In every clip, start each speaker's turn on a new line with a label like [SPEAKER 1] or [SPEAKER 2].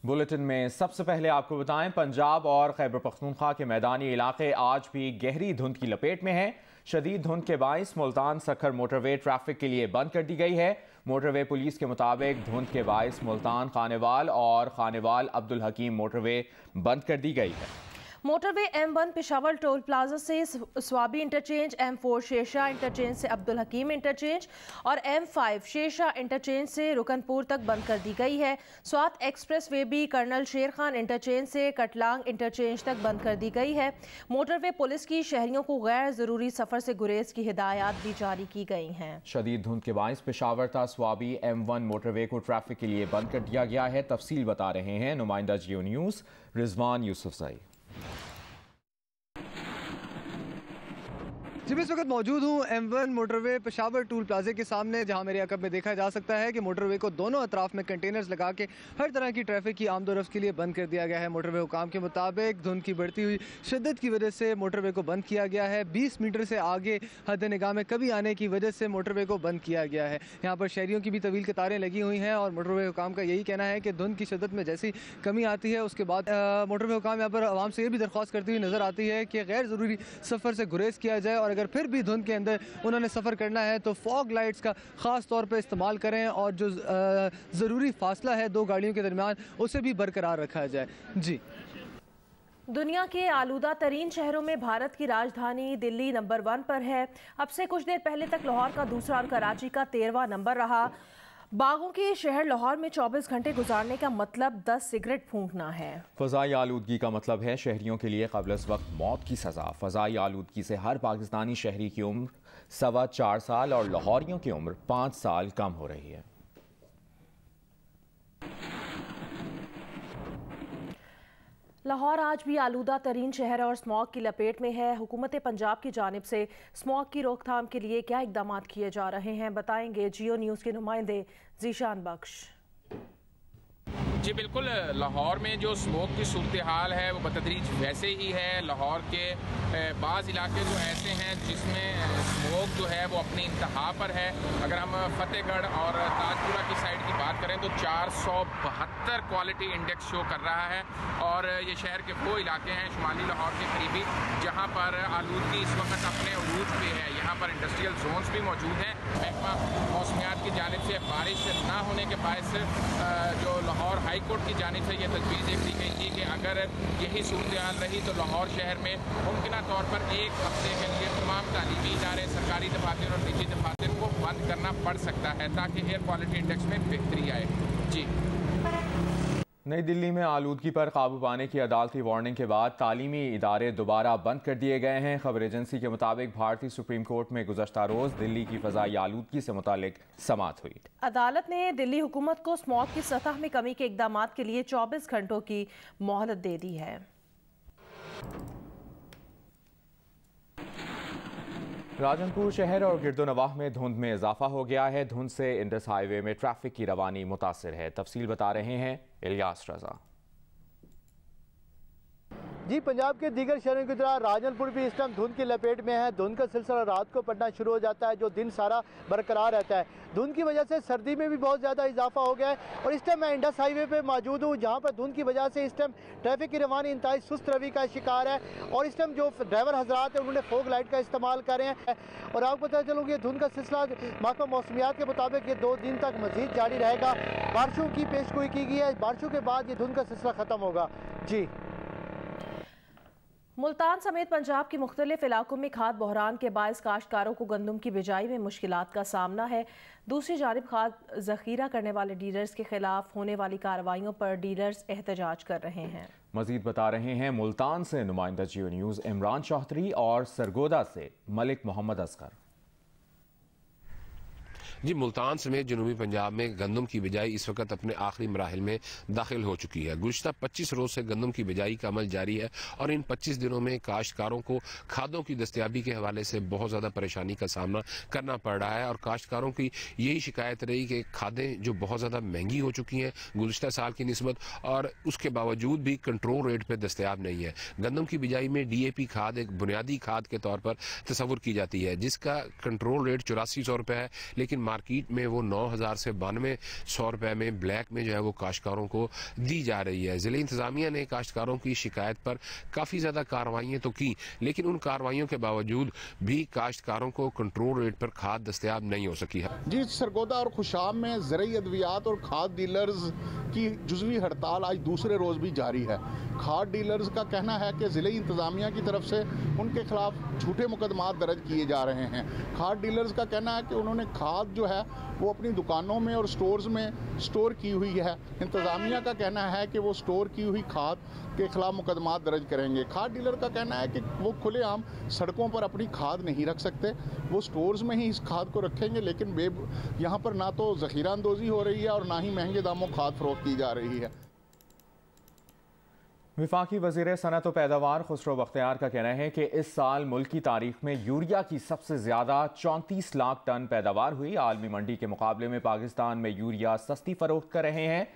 [SPEAKER 1] Bulletin में सबसे पहले आपको बताएं, पंजाब और खैबर पख्तूनख्वा के मैदानी इलाके आज भी गहरी धुंध की लपेट में हैं। शदीद धुंध के बाइस मुल्तान सखर मोटरवे ट्रैफिक के लिए बंद कर दी गई है। मोटरवे पुलिस के मुताबिक धुंध के बाइस मुल्तान खानेवाल और खानेवाल अब्दुल हकीम मोटरवे बंद कर दी गई है।
[SPEAKER 2] Motorway M1 Peshawar toll plaza से Swabi interchange, M4 Sher Shah interchange से अब्दुल हकीम इंटरचेंज और M5 शेरशाह इंटरचेंज से रुकनपुर तक बंद कर दी गई है। स्वात एक्सप्रेस वे भी कर्नल शेर खान इंटरचेंज से कटलांग इंटरचेंज तक बंद कर दी गई है। मोटरवे पुलिस की शहरियों को गैर जरूरी सफर से गुरेज की हिदायत भी जारी की गई हैं।
[SPEAKER 1] शदीद धुंध के बाइस पेशावर ता स्वाबी M1 मोटरवे को ट्रैफिक के लिए बंद कर दिया गया है। तफसील बता रहे हैं नुमाइंदा जियो न्यूज़ रिजवान यूसुफजई।
[SPEAKER 3] जी, इस वक्त मौजूद हूँ M1 मोटरवे पेशावर टूल प्लाजे के सामने, जहाँ मेरे अकब में देखा जा सकता है कि मोटरवे को दोनों अतराफ में कंटेनर्स लगा के हर तरह की ट्रैफिक की आमदोरफ्त के लिए बंद कर दिया गया है। मोटरवे हुकाम के मुताबिक धुंध की बढ़ती हुई शिद्दत की वजह से मोटरवे को बंद किया गया है। 20 मीटर से आगे हद निगाह में कभी आने की वजह से मोटरवे को बंद किया गया है। यहाँ पर शहरियों की भी तवील कतारें लगी हुई हैं और मोटरवे हुकाम का यही कहना है कि धुंध की शिद्दत में जैसी कमी आती है उसके बाद मोटरवे हुकाम यहाँ पर आवाम से ये भी दरख्वास्त करती हुई नजर आती है कि गैर ज़रूरी सफ़र से गुरेज किया जाए और अगर फिर भी धुंध के अंदर उन्होंने सफ़र करना है तो फॉग लाइट्स का ख़ास तौर पर इस्तेमाल करें और जो ज़रूरी फासला है दो गाड़ियों के दरमियान उसे भी बरकरार रखा जाए। जी,
[SPEAKER 2] दुनिया के आलूदा तरीन शहरों में भारत की राजधानी दिल्ली नंबर 1 पर है। अब से कुछ देर पहले तक लाहौर का दूसरा और कराची का 13वां नंबर रहा। बागों के शहर लाहौर में 24 घंटे गुजारने का मतलब 10 सिगरेट फूंकना है।
[SPEAKER 1] फ़ज़ाई आलूदगी का मतलब है शहरियों के लिए क़ब्ल अज़ वक्त मौत की सज़ा। फ़ज़ाई आलूदगी से हर पाकिस्तानी शहरी की उम्र 4.25 साल और लाहौरियों की उम्र 5 साल कम हो रही है।
[SPEAKER 2] लाहौर आज भी आलूदा तरीन शहर और स्मॉग की लपेट में है। हुकूमत पंजाब की जानिब से स्मॉग की रोकथाम के लिए क्या इकदाम किए जा रहे हैं, बताएंगे जियो न्यूज़ के नुमाइंदे जीशान बख्श।
[SPEAKER 4] जी बिल्कुल, लाहौर में जो स्मोक की सूरत हाल है वो बतदरीज वैसे ही है। लाहौर के बाज़ इलाके जो ऐसे हैं जिसमें स्मोक जो है वो अपनी इंतहा पर है। अगर हम फतेहगढ़ और ताजपुरा की साइड की बात करें तो 472 क्वालिटी इंडेक्स शो कर रहा है और ये शहर के वो इलाके हैं शुमाली लाहौर के करीबी जहाँ पर आलूदगी इस वक्त अपने उरूज पे है। यहाँ पर इंडस्ट्रियल जोन्स भी मौजूद हैं। महकमा मौसमियात की जानिब से बारिश ना होने के बायस जो लाहौर हाई कोर्ट की जानिब से ये तजवीज़ दी गई थी कि अगर यही सूरत हाल रही तो लाहौर शहर में मुमकिन तौर पर एक हफ्ते के लिए तमाम तालीमी इदारे, सरकारी दफातर और निजी दफातर को बंद करना पड़ सकता है ताकि एयर क्वालिटी इंडेक्स में बेहतरी आए। जी,
[SPEAKER 1] नई दिल्ली में आलूदगी पर काबू पाने की अदालती वार्निंग के बाद तालीमी इदारे दोबारा बंद कर दिए गए हैं। खबर एजेंसी के मुताबिक भारतीय सुप्रीम कोर्ट में गुज़श्ता रोज़ दिल्ली की फ़ज़ाई आलूदगी से मुतालिक समाअत हुई।
[SPEAKER 2] अदालत ने दिल्ली हुकूमत को स्मॉग की सतह में कमी के इक़दाम के लिए 24 घंटों की मोहलत दे दी है।
[SPEAKER 1] राजनपुर शहर और गिरदोनवाह में धुंध में इजाफा हो गया है। धुंध से इंडस हाईवे में ट्रैफिक की रवानी मुतासिर है। तफसील बता रहे हैं इलियास रजा।
[SPEAKER 5] जी, पंजाब के दीगर शहरों की तरह राजनपुर भी इस टाइम धुंध की लपेट में है। धुंध का सिलसिला रात को पड़ना शुरू हो जाता है जो दिन सारा बरकरार रहता है। धुंध की वजह से सर्दी में भी बहुत ज़्यादा इजाफा हो गया है और इस टाइम मैं इंडस हाईवे पे मौजूद हूँ जहाँ पर धुंध की वजह से इस टाइम ट्रैफिक की रवानी इंतहाई सुस्त रवि का शिकार है और इस टाइम जो ड्राइवर हजरात हैं उन्होंने फोग लाइट का इस्तेमाल कर रहे हैं। और आपको पता चलूँ कि धुंध का सिलसिला महकमा मौसमियात के मुताबिक ये 2 दिन तक मजीद जारी रहेगा। बारिशों की पेशगोई की गई है, बारिशों के बाद ये धुंध का सिलसिला ख़त्म होगा। जी,
[SPEAKER 2] मुल्तान समेत पंजाब के मुख्तलिफ इलाकों में खाद बहरान के बायस काश्तकारों को गंदम की बिजाई में मुश्किलात का सामना है। दूसरी जानिब खाद जखीरा करने वाले डीलर्स के खिलाफ होने वाली कार्रवाइयों पर डीलर्स एहतजाज कर रहे हैं।
[SPEAKER 1] मजीद बता रहे हैं मुल्तान से नुमाइंदा जियो न्यूज़ इमरान चौधरी और सरगोदा से मलिक मोहम्मद असगर।
[SPEAKER 6] जी, मुल्तान समेत जनूबी पंजाब में गंदम की बिजाई इस वक्त अपने आखिरी मराहिल में दाखिल हो चुकी है। गुज़श्ता 25 रोज़ से गंदम की बिजाई का अमल जारी है और इन 25 दिनों में काश्तकारों को खादों की दस्तयाबी के हवाले से बहुत ज़्यादा परेशानी का सामना करना पड़ रहा है और काश्तकारों की यही शिकायत रही कि खादें जो बहुत ज़्यादा महंगी हो चुकी हैं गुज़श्ता साल की निस्बत और उसके बावजूद भी कंट्रोल रेट पर दस्तयाब नहीं है। गंदम की बिजाई में DAP खाद एक बुनियादी खाद के तौर पर तस्वुर की जाती है जिसका कंट्रोल रेट 8400 रुपये है, लेकिन मार्केट में वो 9,000 से 9200 रुपए में ब्लैक में जो है वो काश्तकारों को दी जा रही है। जिले इंतजामिया ने काश्तकारों की शिकायत पर काफ़ी ज़्यादा कार्रवाइयाँ तो की, लेकिन उन कार्रवाइयों के बावजूद भी काश्तकारों को कंट्रोल रेट पर खाद दस्तयाब नहीं हो सकी है।
[SPEAKER 7] जी, सरगोदा और खुशाब में ज़रूरी अद्वियात और खाद डीलर्स की जुज़वी हड़ताल आज दूसरे रोज़ भी जारी है। खाद डीलर्स का कहना है कि ज़िले इंतज़ामिया की तरफ से उनके खिलाफ झूठे मुकदमात दर्ज किए जा रहे हैं। खाद डीलर्स का कहना है कि उन्होंने खाद जो है वो अपनी दुकानों में और स्टोर्स में स्टोर की हुई है। इंतज़ामिया का कहना है कि वो स्टोर की हुई खाद के खिलाफ मुकदमात दर्ज करेंगे। खाद डीलर का कहना है कि वो खुलेआम सड़कों पर अपनी खाद नहीं रख सकते, वो स्टोर्स में ही इस खाद को रखेंगे, लेकिन यहाँ पर ना तो ज़ख़ीरा अंदोज़ी हो रही है और ना ही महंगे दामों खाद फरोख्त की जा रही है।
[SPEAKER 1] वफाकी वज़ीर सनअत व पैदावार खुसरो बख्तियार का कहना है कि इस साल मुल्क की तारीख में यूरिया की सबसे ज़्यादा 34 लाख टन पैदावार हुई। आलमी मंडी के मुकाबले में पाकिस्तान में यूरिया सस्ती फरोख्त कर रहे हैं।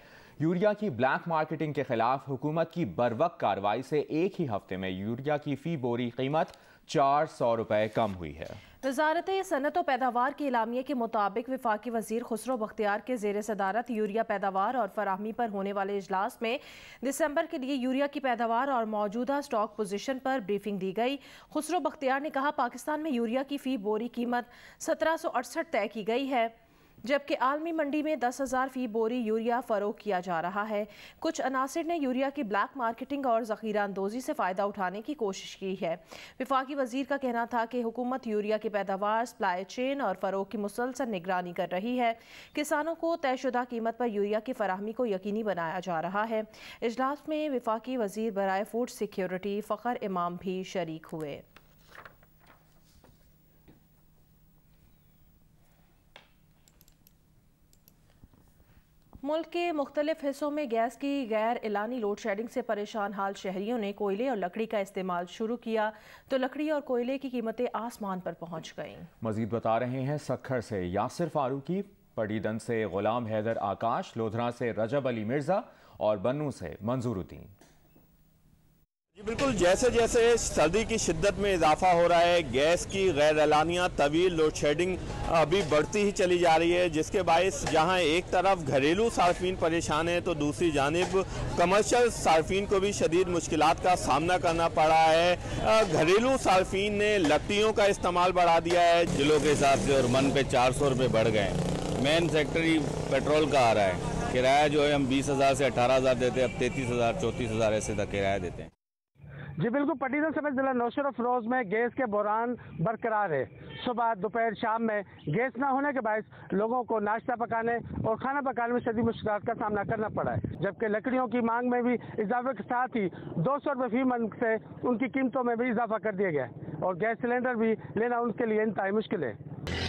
[SPEAKER 1] यूरिया की ब्लैक मार्केटिंग के खिलाफ हुकूमत की बरवक्त कार्रवाई से एक ही हफ्ते में यूरिया की फ़ी बोरी कीमत 400 रुपये कम हुई है।
[SPEAKER 2] वज़ारत सनअत व पैदावार के एलामिये के मुताबिक वफाकी वज़ीर खुसरो बख्तियार के ज़ेर सदारत यूरिया पैदावार और फराहमी पर होने वाले इजलास में दिसंबर के लिए यूरिया की पैदावार और मौजूदा स्टॉक पोजीशन पर ब्रीफिंग दी गई। खुसरो बख्तियार ने कहा, पाकिस्तान में यूरिया की फ़ी बोरी कीमत 1768 तय की गई है, जबकि आलमी मंडी में 10,000 फ़ी बोरी यूरिया फ़रोख्त किया जा रहा है। कुछ अनासिर ने यूरिया की ब्लैक मार्केटिंग और ज़ख़ीरा अंदोज़ी से फ़ायदा उठाने की कोशिश की है। वफाकी वज़ीर का कहना था कि हुकूमत यूरिया की पैदावार, सप्लाई चेन और फ़रोख्त की मुसलसल निगरानी कर रही है। किसानों को तयशुदा कीमत पर यूरिया की फ़राहमी को यकीनी बनाया जा रहा है। इजलास में वफाकी वज़ीर बराए फूड सिक्योरिटी फ़खर इमाम भी शरीक हुए। मुल्क के मुख्तलिफ हिस्सों में गैस की गैर एलानी लोड शेडिंग से परेशान हाल शहरियों ने कोयले और लकड़ी का इस्तेमाल शुरू किया तो लकड़ी और कोयले की कीमतें आसमान पर पहुंच गईं।
[SPEAKER 1] मजीद बता रहे हैं सक्खर से यासिर फारूकी, पडीदन से गुलाम हैदर आकाश, लोधरा से रजब अली मिर्जा और बन्नू से मंजूरुद्दीन।
[SPEAKER 8] जी बिल्कुल, जैसे जैसे सर्दी की शिद्दत में इजाफा हो रहा है, गैस की गैर एलानिया तवील लोड शेडिंग अभी बढ़ती ही चली जा रही है, जिसके बायस जहां एक तरफ घरेलू सार्फिन परेशान है तो दूसरी जानिब कमर्शियल सार्फिन को भी शदीद मुश्किलात का सामना करना पड़ा है। घरेलू सार्फिन ने लकड़ियों का इस्तेमाल बढ़ा दिया है,
[SPEAKER 9] किलो के हिसाब से और मन पे 400 रुपये बढ़ गए। मेन फैक्ट्री पेट्रोल का आ रहा है, किराया जो है हम 20,000 से 18,000 देते हैं, अब 33,000 34,000 ऐसे तक किराया देते हैं।
[SPEAKER 10] जी बिल्कुल, पटीदन समेत जिला नौशेरा फिरोज में गैस के बहरान बरकरार है। सुबह दोपहर शाम में गैस न होने के बायस लोगों को नाश्ता पकाने और खाना पकाने में शदीद मुश्किलात का सामना करना पड़ा है, जबकि लकड़ियों की मांग में भी इजाफे के साथ ही 200 रुपये फी मन से उनकी कीमतों में भी इजाफा कर दिया गया है और गैस सिलेंडर भी लेना उनके लिए इंतहाई मुश्किल है।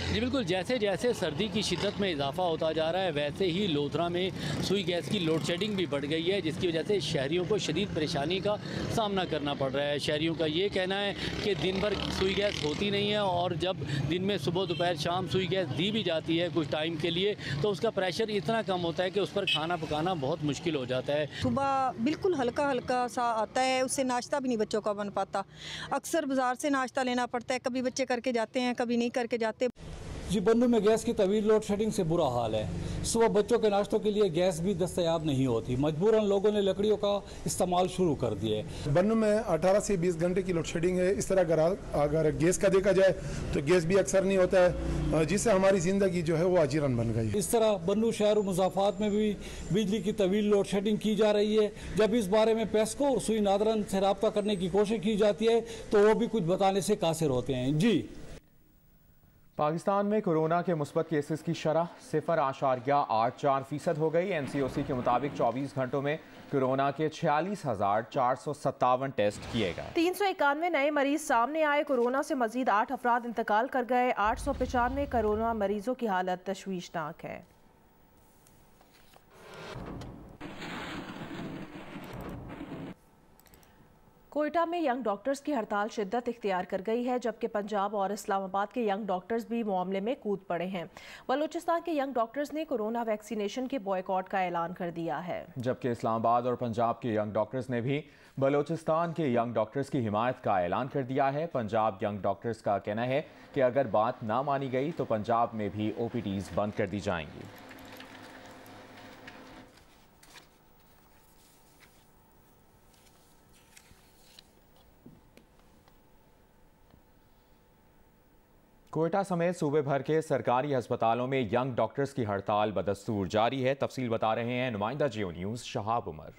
[SPEAKER 11] जी बिल्कुल, जैसे जैसे सर्दी की शिद्दत में इजाफा होता जा रहा है वैसे ही लोधरा में सुई गैस की लोड शेडिंग भी बढ़ गई है, जिसकी वजह से शहरियों को शदीद परेशानी का सामना करना पड़ रहा है। शहरियों का ये कहना है कि दिन भर सुई गैस होती नहीं है और जब दिन में सुबह दोपहर शाम सुई गैस दी भी जाती है कुछ टाइम के लिए तो उसका प्रेशर इतना कम होता है कि उस पर खाना पकाना बहुत मुश्किल हो जाता है।
[SPEAKER 12] सुबह बिल्कुल हल्का हल्का सा आता है, उससे नाश्ता भी नहीं बच्चों का बन पाता। अक्सर बाजार से नाश्ता लेना पड़ता है, कभी बच्चे करके जाते हैं कभी नहीं करके जाते।
[SPEAKER 13] जी बन्नू में गैस की तवील लोड शेडिंग से बुरा हाल है। सुबह बच्चों के नाश्तों के लिए गैस भी दस्तयाब नहीं होती, मजबूरन लोगों ने लकड़ियों का इस्तेमाल शुरू कर दिए।
[SPEAKER 14] बन्नू में 18 से 20 घंटे की लोड शेडिंग है। इस तरह अगर गैस का देखा जाए तो गैस भी अक्सर नहीं होता है, जिससे हमारी ज़िंदगी जो है वो अजीरन बन गई।
[SPEAKER 13] इस तरह बन्नू शहर मुजाफात में भी बिजली की तवील लोड शेडिंग की जा रही है। जब इस बारे में पेस्को और सुई नादरन से रब्ता करने की कोशिश की जाती है तो वो भी कुछ बताने से कासिर होते हैं। जी,
[SPEAKER 1] पाकिस्तान में कोरोना के मुस्बत केसेस की शरह 0.84% हो गई। NCOC के मुताबिक 24 घंटों में कोरोना के 46,457 टेस्ट किए गए।
[SPEAKER 2] 391 नए मरीज सामने आए। कोरोना से मजीद 8 अफराद इंतकाल कर गए। 895 कोरोना मरीजों की हालत तशवीशनाक है। कोयटा में यंग डॉक्टर्स की हड़ताल शिद्दत इख्तियार कर गई है, जबकि पंजाब और इस्लामाबाद के यंग डॉक्टर्स भी मामले में कूद पड़े हैं। बलूचिस्तान के यंग डॉक्टर्स ने कोरोना वैक्सीनेशन के बॉयकॉट का ऐलान कर दिया है,
[SPEAKER 1] जबकि इस्लामाबाद और पंजाब के यंग डॉक्टर्स ने भी बलूचिस्तान के यंग डॉक्टर्स की हिमायत का ऐलान कर दिया है। पंजाब यंग डॉक्टर्स का कहना है कि अगर बात ना मानी गई तो पंजाब में भी OPDs बंद कर दी जाएंगी। कोयटा समेत सूबे भर के सरकारी अस्पतालों में यंग डॉक्टर्स की हड़ताल बदस्तूर जारी है। तफसील बता रहे हैं नुमाइंदा जियो न्यूज़ शहाब उमर।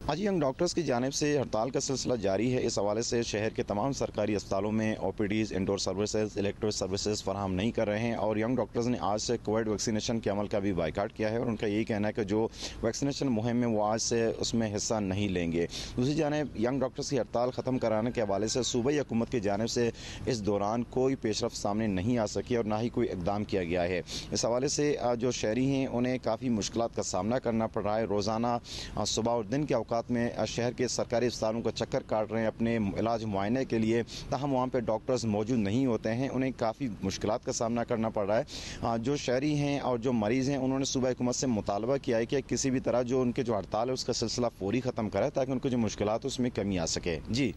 [SPEAKER 15] आज यंग डॉक्टर्स की जानिब से हड़ताल का सिलसिला जारी है। इस हवाले से शहर के तमाम सरकारी अस्पतालों में OPDs, indoor services, electric services फराहम नहीं कर रहे हैं और यंग डॉक्टर्स ने आज से कोविड वैक्सीनेशन के अमल का भी बाइकाट किया है और उनका यही कहना है कि जो वैक्सीनेशन मुहिम है वो आज से उसमें हिस्सा नहीं लेंगे। दूसरी जानिब यंग डॉक्टर्स की हड़ताल ख़त्म कराने के हवाले से सूबाई हुकूमत की जानिब से इस दौरान कोई पेशरफ सामने नहीं आ सकी और ना ही कोई इकदाम किया गया है। इस हवाले से जो शहरी हैं उन्हें काफ़ी मुश्किलात का सामना करना पड़ रहा है। रोज़ाना सुबह और दिन के औकात में शहर के सरकारी अस्पतालों का चक्कर काट रहे हैं अपने इलाज मुआयने के लिए, ताहम वहाँ पे डॉक्टर्स मौजूद नहीं होते हैं। उन्हें काफ़ी मुश्किलात का सामना करना पड़ रहा है। जो शहरी हैं और जो मरीज़ हैं उन्होंने सूबाई हुकूमत से मुतालबा किया है कि किसी भी तरह जो उनके जो हड़ताल है उसका सिलसिला फौरी ख़त्म करे ताकि उनको जो मुश्किलात उसमें कमी आ सके। जी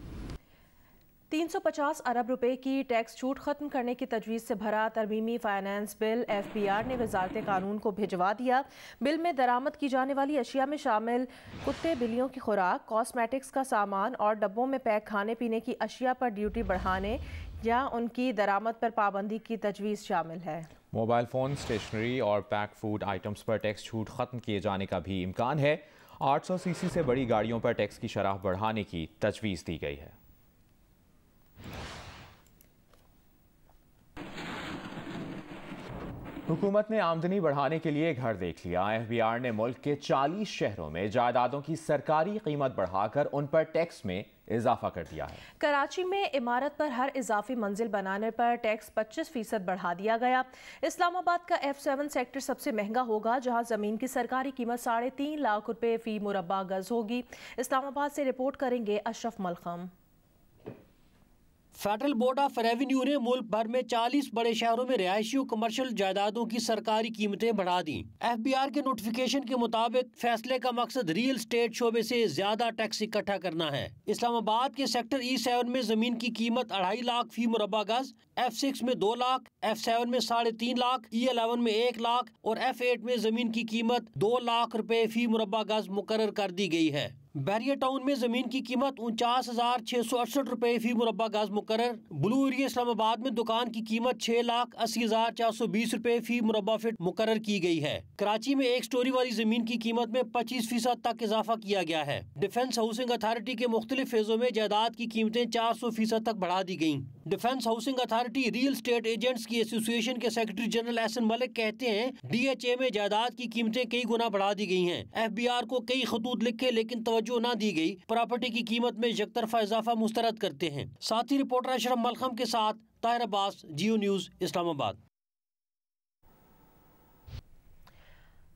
[SPEAKER 2] 350 अरब रुपए की टैक्स छूट खत्म करने की तजवीज़ से भरा तरमीमी फाइनेंस बिल FBR ने वजारत कानून को भिजवा दिया। बिल में दरामद की जाने वाली अशिया में शामिल कुत्ते बिल्लियों की खुराक, कॉस्मेटिक्स का सामान और डब्बों में पैक खाने पीने की अशिया पर ड्यूटी बढ़ाने या उनकी दरामद पर पाबंदी की तजवीज़ शामिल है।
[SPEAKER 1] मोबाइल फ़ोन, स्टेशनरी और पैक फूड आइटम्स पर टैक्स छूट ख़त्म किए जाने का भी इम्कान है। 800 सीसी से बड़ी गाड़ियों पर टैक्स की शरह बढ़ाने की तजवीज़ दी गई है। हुकूमत ने आमदनी बढ़ाने के लिए घर देख लिया। FBR ने मुल्क के 40 शहरों में जायदादों की सरकारी कीमत बढ़ाकर उन पर टैक्स में इजाफा कर दिया है।
[SPEAKER 2] कराची में इमारत पर हर इजाफी मंजिल बनाने पर टैक्स 25% बढ़ा दिया गया। इस्लामाबाद का F7 सेक्टर सबसे महंगा होगा, जहां जमीन की सरकारी कीमत 3.5 लाख रुपए फी मुरब्बा गज होगी। इस्लामाबाद से रिपोर्ट करेंगे Ashraf mallakhamb.
[SPEAKER 11] Federal board of revenue ने मुल्क भर में 40 बड़े शहरों में रिहायशी और कमर्शियल जायदादों की सरकारी कीमतें बढ़ा दी। FBR के नोटिफिकेशन के मुताबिक फैसले का मकसद रियल स्टेट शोबे से ज्यादा टैक्स इकट्ठा करना है। इस्लामाबाद के सेक्टर E7 में जमीन की कीमत 2.5 लाख फी मुरब्बा गज, F6 में 2 लाख, F7 में 3.5 लाख, E11 में 1 लाख और F8 में जमीन की कीमत 2 लाख रुपए फी मुरब्बा गज मुकर्रर कर दी गई है। बैरियर टाउन में जमीन की कीमत 49,668 रुपए फी मुरब्बा गज मुकर्रर। ब्लू एरिया इस्लामाबाद में दुकान की कीमत 6,80,420 रुपए फी मुरब्बा फीट मुकर्रर की गई है। कराची में एक स्टोरी वाली जमीन की कीमत में 25% तक इजाफा किया गया है। डिफेंस हाउसिंग अथॉरिटी के मुख्तलिफ फेजों में जायदाद की कीमतें 400% तक बढ़ा दी गयी। Defence housing authority real estate agents की एसोसिएशन के सेक्रेटरी जनरल एहसन मलिक कहते हैं DHA में जायदाद की कीमतें कई गुना बढ़ा दी गई हैं। FBR को कई खतूत लिखे लेकिन तवज्जो न दी गई, प्रॉपर्टी की कीमत में यकतरफा इजाफा मुस्तरद करते हैं। साथी रिपोर्टर अशरफ मलखम के साथ ताहिर अब्बास, जियो न्यूज़, इस्लामाबाद।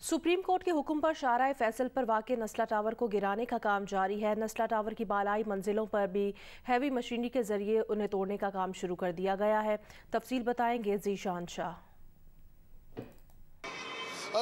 [SPEAKER 2] सुप्रीम कोर्ट के हुक्म पर शाहराह फैसल पर वाक़े नस्ला टावर को गिराने का काम जारी है। नस्ला टावर की बालाई मंजिलों पर भी हैवी मशीनरी के जरिए उन्हें तोड़ने का काम शुरू कर दिया गया है। तफसील बताएंगे जीशान शाह।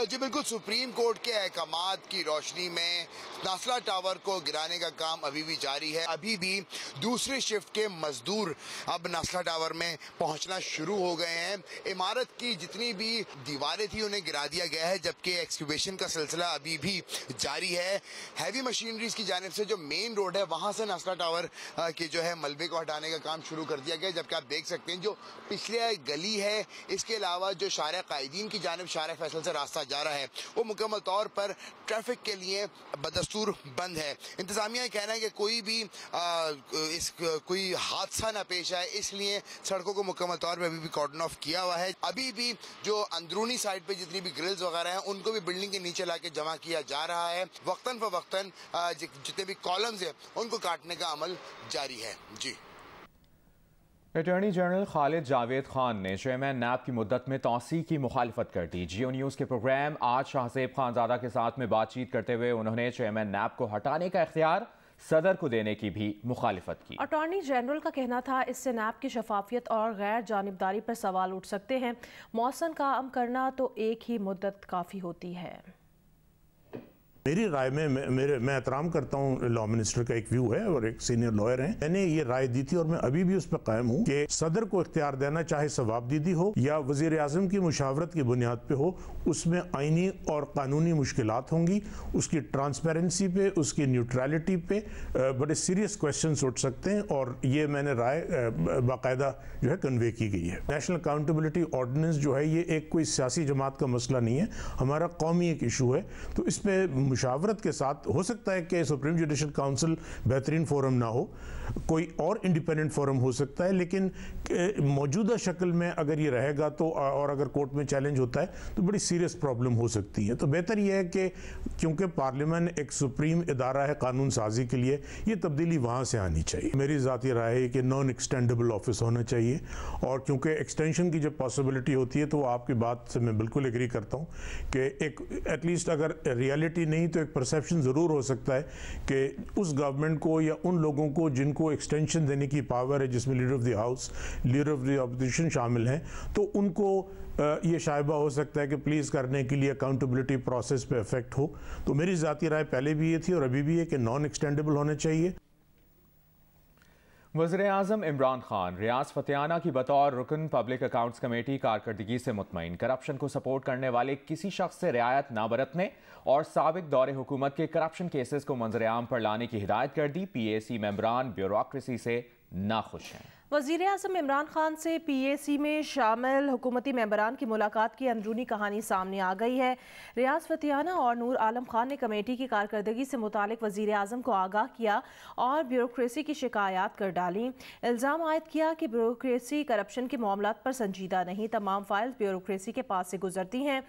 [SPEAKER 16] जी बिल्कुल, सुप्रीम कोर्ट के अहकामात की रोशनी में नस्ला टावर को गिराने का काम अभी भी जारी है। अभी भी दूसरे शिफ्ट के मजदूर अब नस्ला टावर में पहुंचना शुरू हो गए हैं। इमारत की जितनी भी दीवारें थी उन्हें गिरा दिया गया है, जबकि एक्सक्यूवेशन का सिलसिला अभी भी जारी है। हैवी मशीनरीज की जानिब से जो मेन रोड है वहां से नस्ला टावर के जो है मलबे को हटाने का काम शुरू कर दिया गया, जबकि आप देख सकते हैं जो पिछले गली है, इसके अलावा जो शारा कायदीन की जानिब शारा फैसल से रास्ता जा रहा है वो मुकम्मल तौर पर ट्रैफिक के लिए बदस्तूर बंद है। इंतजामिया कहना है कि कोई भी कोई हादसा ना पेश आए, इसलिए सड़कों को मुकम्मल तौर पर अभी भी कॉर्डन ऑफ किया हुआ है। अभी भी जो अंदरूनी साइड पे जितनी भी ग्रिल्स वगैरह हैं उनको भी बिल्डिंग के नीचे लाके जमा किया जा रहा है। वक्तन फवक्तन जितने भी कॉलम्स हैं उनको काटने का अमल जारी है। जी
[SPEAKER 1] अटॉर्नी जनरल खालिद जावेद खान ने चेयरमैन नैब की मुद्दत में तौसी की मुखालफत कर दी। जियो न्यूज़ के प्रोग्राम आज शाहजेब खानजादा के साथ में बातचीत करते हुए उन्होंने चेयरमैन नैब को हटाने का इख्तियार सदर को देने की भी मुखालिफत की।
[SPEAKER 2] अटॉर्नी जनरल का कहना था इससे नैब की शफाफियत और गैर जानिबदारी पर सवाल उठ सकते हैं। मौसम काम करना तो एक ही मुद्दत काफ़ी होती है।
[SPEAKER 17] मेरी राय में मैं एहतराम करता हूँ लॉ मिनिस्टर का एक व्यू है और एक सीनियर लॉयर हैं। मैंने ये राय दी थी और मैं अभी भी उस पर कायम हूँ कि सदर को इख्तियार देना, चाहे सवाबदीदी हो या वजीर आजम की मुशावरत की बुनियाद पे हो, उसमें आईनी और कानूनी मुश्किलात होंगी। उसकी ट्रांसपेरेंसी पे, उसकी न्यूट्रलिटी पे बड़े सीरियस क्वेश्चंस उठ सकते हैं और ये मैंने राय बाकायदा जो है कन्वे की गई है। नेशनल अकाउंटेबिलिटी ऑर्डिनेंस जो है ये एक कोई सियासी जमात का मसला नहीं है, हमारा कौमी एक इशू है। तो इस पर मुशावरत के साथ हो सकता है कि सुप्रीम जुडिशल काउंसिल बेहतरीन फोरम ना हो, कोई और इंडिपेंडेंट फोरम हो सकता है, लेकिन मौजूदा शक्ल में अगर ये रहेगा तो और अगर कोर्ट में चैलेंज होता है तो बड़ी सीरियस प्रॉब्लम हो सकती है। तो बेहतर यह है कि क्योंकि पार्लियामेंट एक सुप्रीम इदारा है कानून साजी के लिए, ये तब्दीली वहाँ से आनी चाहिए। मेरी ज़ाती राय है कि नॉन एक्सटेंडेबल ऑफिस होना चाहिए और क्योंकि एक्सटेंशन की जब पॉसिबिलिटी होती है तो आपकी बात से मैं बिल्कुल एग्री करता हूँ कि एक एटलीस्ट अगर रियलिटी नहीं तो एक परसेप्शन ज़रूर हो सकता है कि उस गवर्नमेंट को या उन लोगों को जिनको एक्सटेंशन देने की पावर है, जिसमें leader of the house, leader of the opposition शामिल हैं, तो उनको ये शायबा हो सकता है कि प्लीज़ करने के लिए अकाउंटेबिलिटी प्रोसेस पे इफेक्ट हो। तो मेरी ज़ाती राय पहले भी ये थी और अभी भी है कि नॉन एक्सटेंडेबल होने चाहिए।
[SPEAKER 1] वज़ीर-ए-आज़म इमरान खान रियाज फतेहाना की बतौर रुकन पब्लिक अकाउंट्स कमेटी कारकर्दगी से मुतमईन, करप्शन को सपोर्ट करने वाले किसी शख्स से रियायत ना बरतने और साबिक दौरे हुकूमत के करप्शन केसेस को मंजर-ए-आम पर लाने की हिदायत कर दी। PAC मेंबरान ब्यूरोक्रेसी से नाखुश हैं।
[SPEAKER 2] वज़ीर-ए-आज़म इमरान खान से PAC में शामिल हुकूमती मेंबरान की मुलाकात की अंदरूनी कहानी सामने आ गई है। रियाज फतेहाना और नूर आलम खान ने कमेटी की कारकर्दगी से मुतालिक वज़ीर-ए-आज़म को आगाह किया और ब्यूरोक्रेसी की शिकायत कर डाली। इल्ज़ाम आयद किया कि ब्यूरोक्रेसी करप्शन के मामलात पर संजीदा नहीं, तमाम फाइल्स ब्यूरोक्रेसी के पास से गुजरती हैं।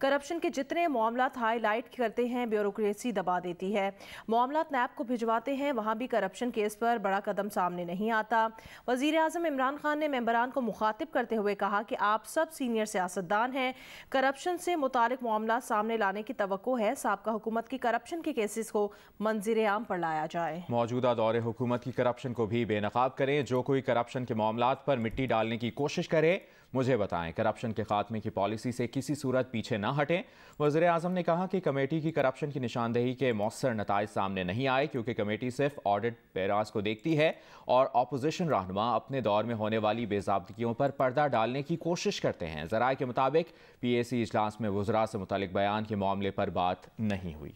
[SPEAKER 2] करप्शन के जितने मामलात हाईलाइट करते हैं ब्यूरोक्रेसी दबा देती है। मामलात नैब को भिजवाते हैं, वहाँ भी करप्शन केस पर बड़ा कदम सामने नहीं आता। वज़ीर-ए-आज़म इमरान खान ने मेंबरान को मुखातिब करते हुए कहा कि आप सब सीनियर सियासतदान हैं, करप्शन से मुतालिक मामला सामने लाने की तवक्को है। साबका हुकूमत की करप्शन के केसेस को मंजर-ए-आम पर लाया जाए।
[SPEAKER 1] मौजूदा दौरे हुकूमत की करप्शन को भी बेनकाब करें। जो कोई करप्शन के मामलात पर मिट्टी डालने की कोशिश करे मुझे बताएं। करप्शन के खात्मे की पॉलिसी से किसी सूरत पीछे न हटें। वज़ीर-ए-आज़म ने कहा कि कमेटी की करप्शन की निशानदेही के मौसर नताइज सामने नहीं आए क्योंकि कमेटी सिर्फ ऑडिट पेरास को देखती है और अपोजिशन रहनुमा अपने दौर में होने वाली बेज़ाब्तियों पर पर्दा डालने की कोशिश करते हैं। ज़राए के मुताबिक PAC इजलास में वज़रा से मुतालिक बयान के मामले पर बात नहीं हुई।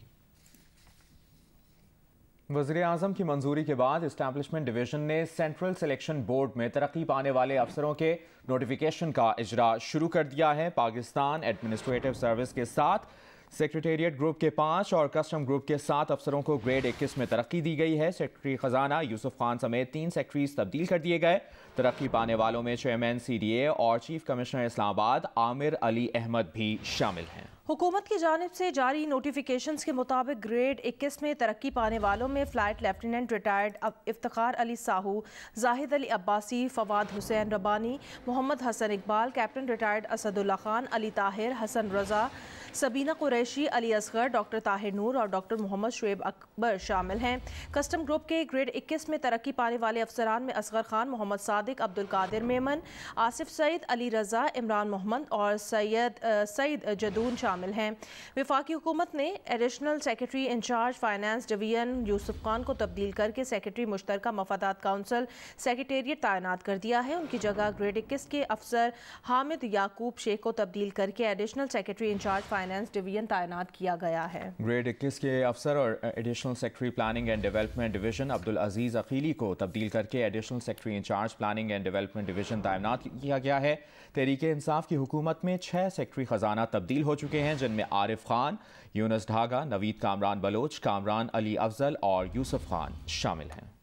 [SPEAKER 1] वज़ीर-ए-आज़म की मंजूरी के बाद इस्टेब्लिशमेंट डिवीज़न ने सेंट्रल सिलेक्शन बोर्ड में तरक्की पाने वाले अफसरों के नोटिफिकेशन का इजरा शुरू कर दिया है। पाकिस्तान एडमिनिस्ट्रेटिव सर्विस के 7, सेक्रेटेरिएट ग्रुप के 5 और कस्टम ग्रुप के 7 अफसरों को ग्रेड 21 में तरक्की दी गई है। सेक्रेटरी खजाना यूसुफ खान समेत 3 सेक्रेटरीज तब्दील कर दिए गए। तरक्की पाने वालों में चेयरमैन CDA और चीफ कमिश्नर इस्लामाबाद आमिर अली अहमद भी शामिल हैं।
[SPEAKER 2] हुकूमत की जानिब से जारी नोटिफिकेशंस के मुताबिक ग्रेड 21 में तरक्की पाने वालों में flight lieutenant retired Iftikhar Ali Sahu, Zahid Ali Abbasi, Fawad Hussain Rabbani, Mohammad Hasan Iqbal, captain retired Asadullah Khan, Ali Tahir, Hasan Raza, Sabina Qureshi, Ali Asghar, doctor Tahir Noor और डॉक्टर मोहम्मद शुएब अकबर शामिल हैं। कस्टम ग्रुप के ग्रेड 21 में तरक्की पाने वाले अफसरान में असगर खान, मोहम्मद सादिक, अब्दुल कादिर मेमन, आसिफ सईद, अली रजा, इमरान मोहम्मद और सईद जदून शामिल हैं। वफाकी हुकूमत ने additional secretary in charge finance division Yusuf Khan को तब्दील करके सेक्रेटरी मुश्तरका मफादात काउंसिल सेक्रेटेरिएट तैनात कर दिया है। उनकी जगह ग्रेड 21 के अफसर हामिद याकूब शेख को तब्दील करके additional secretary in charge finance division तैनात किया गया है। ग्रेड 21 के अफसर और additional secretary planning and development division Abdul Aziz Aqili को तब्दील करके additional secretary incharge planning and development division तैनात किया गया है। तहरीके इंसाफ की हुकूमत में 6 सेक्रेटरी खजाना तब्दील हो चुके हैं, जिनमें आरिफ खान, यूनुस ढागा, नवीद कामरान बलोच, कामरान अली अफजल और यूसुफ खान शामिल हैं।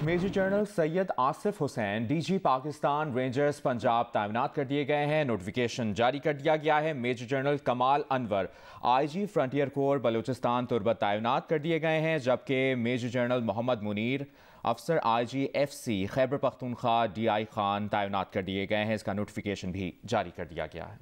[SPEAKER 2] Major general Syed Asif Hussain DG Pakistan rangers Punjab तैनात कर दिए गए हैं। नोटिफिकेशन जारी कर दिया गया है। Major general Kamal Anwar IG frontier corps Balochistan Turbat तैनात कर दिए गए हैं, जबकि मेजर जनरल मोहम्मद मुनीर अफसर IG FC Khyber Pakhtunkhwa DI Khan तैनात कर दिए गए हैं। इसका नोटिफिकेशन भी जारी कर दिया गया है।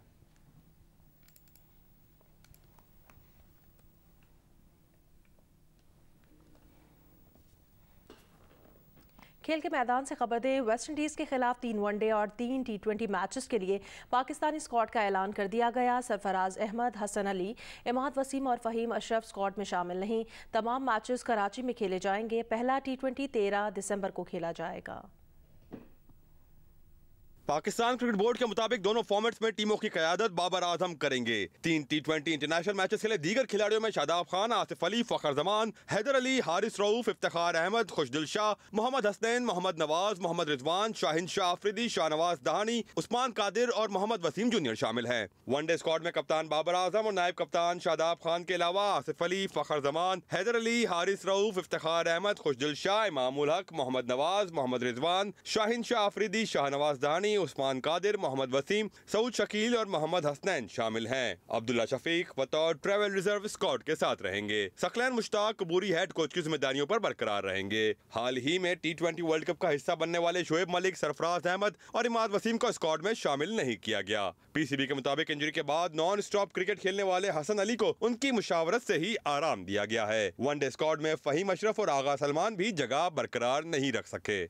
[SPEAKER 2] खेल के मैदान से खबर दें, वेस्ट इंडीज़ के खिलाफ 3 वनडे और 3 T20 मैचेस के लिए पाकिस्तानी स्क्वाड का ऐलान कर दिया गया। सरफराज अहमद, हसन अली, इमाद वसीम और फ़हीम अशरफ स्क्वाड में शामिल नहीं। तमाम मैचेस कराची में खेले जाएंगे। पहला T20 13 दिसंबर को खेला जाएगा।
[SPEAKER 18] पाकिस्तान क्रिकेट बोर्ड के मुताबिक दोनों फॉर्मेट्स में टीमों की क़यादत बाबर आजम करेंगे। 3 T20 इंटरनेशनल मैचेस के लिए दीगर खिलाड़ियों में शादाब खान, आसिफ अली, फ़खर जमान, हैदर अली, हारिस रऊफ, इफ्तिखार अहमद, खुशदिल शाह, मोहम्मद हसनैन, मोहम्मद नवाज, मोहम्मद रिजवान, शाहिन शाह अफरीदी, शाहनवाज दहानी, उस्मान कादिर और मोहम्मद वसीम जूनियर शामिल हैं। वनडे स्क्वाड में कप्तान बाबर आजम और नायब कप्तान शादाब खान के अलावा आसिफ अली, फ़खर जमान, हैदर अली, हारिस रऊफ, इफ्तिखार अहमद, खुशदिल शाह, इमाम उल हक, मोहम्मद नवाज, मोहम्मद रिजवान, शाहिन शाह अफरीदी, शाहनवाज दहानी, उस्मान कादिर, मोहम्मद वसीम, सऊद शकील और मोहम्मद हसनैन शामिल हैं। अब्दुल्ला शफीक बतौर ट्रैवल रिजर्व स्क्वाड के साथ रहेंगे। सकलैन मुश्ताक कबूरी हेड कोच की जिम्मेदारियों पर बरकरार रहेंगे। हाल ही में T20 वर्ल्ड कप का हिस्सा बनने वाले शोएब मलिक, सरफराज अहमद और इमाद वसीम को स्क्वाड में शामिल नहीं किया गया। PCB के मुताबिक इंजरी के बाद नॉन स्टॉप क्रिकेट खेलने वाले हसन अली को उनकी मुशावरत से ही आराम दिया गया है। वनडे स्क्वाड में फ़हीम अशरफ और आगा सलमान भी जगह बरकरार नहीं रख सके।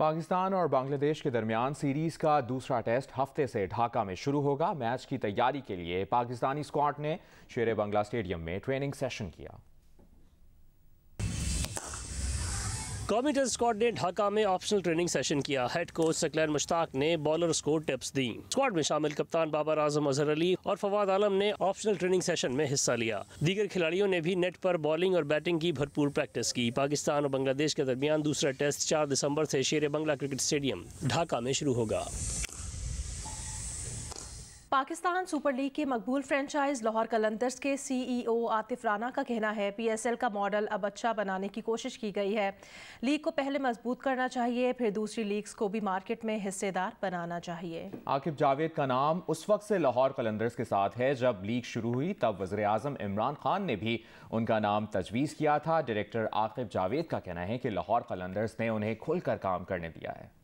[SPEAKER 1] पाकिस्तान और बांग्लादेश के दरमियान सीरीज का दूसरा टेस्ट हफ्ते से ढाका में शुरू होगा। मैच की तैयारी के लिए पाकिस्तानी स्क्वाड ने शेर बंगला स्टेडियम में ट्रेनिंग सेशन किया।
[SPEAKER 19] कौमी टेस्ट स्क्वाड ने ढाका में ऑप्शनल ट्रेनिंग सेशन किया। हेड कोच सकलैन मुश्ताक ने बॉलर्स को टिप्स दी। स्क्वाड में शामिल कप्तान बाबर आजम, अजहर अली और फवाद आलम ने ऑप्शनल ट्रेनिंग सेशन में हिस्सा लिया। दीगर खिलाड़ियों ने भी नेट पर बॉलिंग और बैटिंग की भरपूर प्रैक्टिस की। पाकिस्तान और बांग्लादेश के दरमियान दूसरा टेस्ट 4 दिसंबर से शेर बंगला क्रिकेट स्टेडियम ढाका में शुरू होगा।
[SPEAKER 2] पाकिस्तान सुपर लीग के मकबूल फ्रेंचाइज लाहौर कलंदर्स के CEO आतिफ राना का कहना है PSL का मॉडल अब अच्छा बनाने की कोशिश की गई है। लीग को पहले मजबूत करना चाहिए, फिर दूसरी लीग्स को भी मार्केट में हिस्सेदार बनाना चाहिए।
[SPEAKER 1] आकिब जावेद का नाम उस वक्त से लाहौर कलंदर्स के साथ है जब लीग शुरू हुई, तब वज़ीर आज़म इमरान खान ने भी उनका नाम तजवीज़ किया था। डायरेक्टर आकिब जावेद का कहना है कि लाहौर कलंदर्स ने उन्हें खुलकर काम करने दिया है।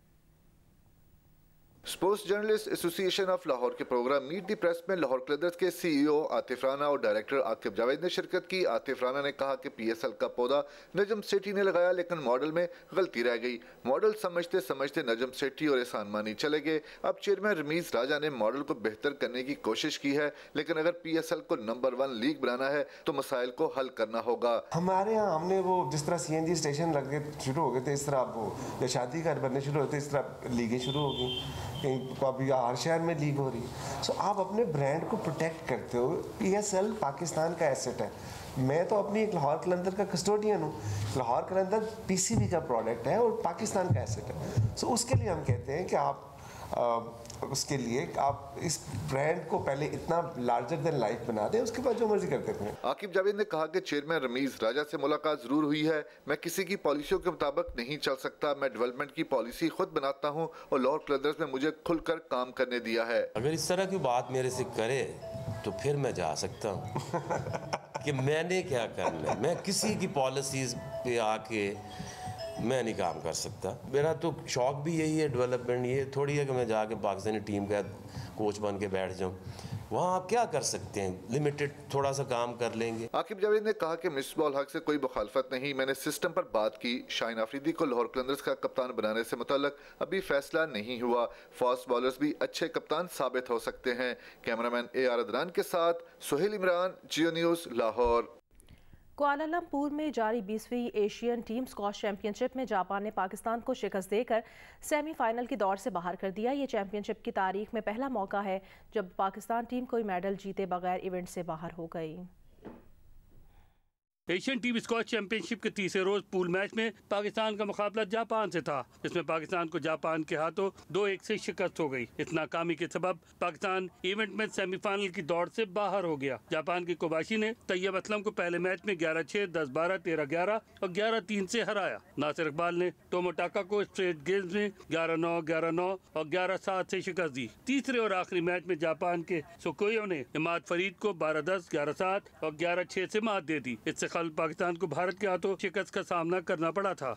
[SPEAKER 20] Sports journalist association of Lahore के प्रोग्राम मीट दी प्रेस में लाहौर कलंदर्स के CEO आतिफ राना और डायरेक्टर आकिब जावेद ने शिरकत की। आतिफ राना ने कहा कि PSL का पौधा नजम सेठी ने लगाया, लेकिन मॉडल में गलती रह गई। मॉडल समझते समझते नजम सेठी और एहसान मानी चले गए। अब चेयरमैन रमीज राजा ने मॉडल को बेहतर करने की कोशिश की है, लेकिन अगर PSL को नंबर 1 लीग बनाना है तो मसाइल को हल करना होगा।
[SPEAKER 21] हमारे यहाँ हमने वो जिस तरह CNG स्टेशन लगे शुरू हो गए थे, इस तरह वो शादी घर बनने शुरू होते, इस तरह लीगें शुरू हो गई। कहीं अभी हर शहर में लीग हो रही है। सो आप अपने ब्रांड को प्रोटेक्ट करते हो। PSL पाकिस्तान का एसेट है। मैं तो अपनी एक लाहौर कलंदर का कस्टोडियन हूँ। लाहौर कलंदर PCB का प्रोडक्ट है और पाकिस्तान का एसेट है। सो उसके लिए हम कहते हैं कि आप उसके लिए आप इस ब्रांड को पहले इतना लार्जर देन लाइफ बना दें, उसके बाद जो मर्जी करते हैं।
[SPEAKER 20] आकिब जावेद ने कहा कि चेयरमैन रमीज राजा से मुलाकात जरूर हुई है। मैं किसी की पॉलिसियों के मुताबिक नहीं चल सकता। मैं डेवलपमेंट की पॉलिसी खुद बनाता हूँ और लाहौर कलंदर्स ने मुझे खुलकर काम करने दिया है।
[SPEAKER 22] अगर इस तरह की बात मेरे से करे तो फिर मैं जा सकता हूँ कि मैंने क्या करना है। मैं किसी की पॉलिसीज पे आके मैं नहीं काम कर सकता। मेरा तो शौक भी यही है, डेवलपमेंट। ये थोड़ी है कि मैं जाके पाकिस्तानी टीम का कोच बन के बैठ जाऊँ। वहाँ आप क्या कर सकते हैं, लिमिटेड थोड़ा सा काम कर लेंगे।
[SPEAKER 20] आकिब जावेद ने कहा कि मिसबाह हक से कोई मुखालफत नहीं, मैंने सिस्टम पर बात की। शाहिन अफरीदी को लाहौर कलंदर्स का कप्तान बनाने से मुतल्लिक अभी फैसला नहीं हुआ। फास्ट बॉलर्स भी अच्छे कप्तान साबित हो सकते हैं। कैमरामैन AR अदनान के साथ सुहेल इमरान, जियो न्यूज़, लाहौर।
[SPEAKER 2] कुआलालंपुर में जारी 20वीं एशियन टीम स्क्वॉश चैंपियनशिप में जापान ने पाकिस्तान को शिकस्त देकर सेमीफाइनल की दौड़ से बाहर कर दिया। ये चैंपियनशिप की तारीख में पहला मौका है जब पाकिस्तान टीम कोई मेडल जीते बगैर इवेंट से बाहर हो गई।
[SPEAKER 11] एशियन टीम स्क्वॉश चैंपियनशिप के तीसरे रोज पूल मैच में पाकिस्तान का मुकाबला जापान से था, जिसमें पाकिस्तान को जापान के हाथों 2-1 से शिकस्त हो गई। इस नाकामी के सबब पाकिस्तान इवेंट में सेमीफाइनल की दौड़ से बाहर हो गया। जापान की कोबाशी ने तैयब असलम को पहले मैच में 11-6, 10-12, 13-11 और 11-3 से हराया। नासिर इकबाल ने टोमोटाका को स्ट्रेट गेम्स में 11-9, 11-9 और 11-7 से शिकस्त दी। तीसरे और आखिरी मैच में जापान के सुकोयो ने इमाद फरीद को 12-10, 11-7 और 11-6 से मात दे दी। इससे कल पाकिस्तान को भारत के हाथों शिकस्त का सामना करना पड़ा था।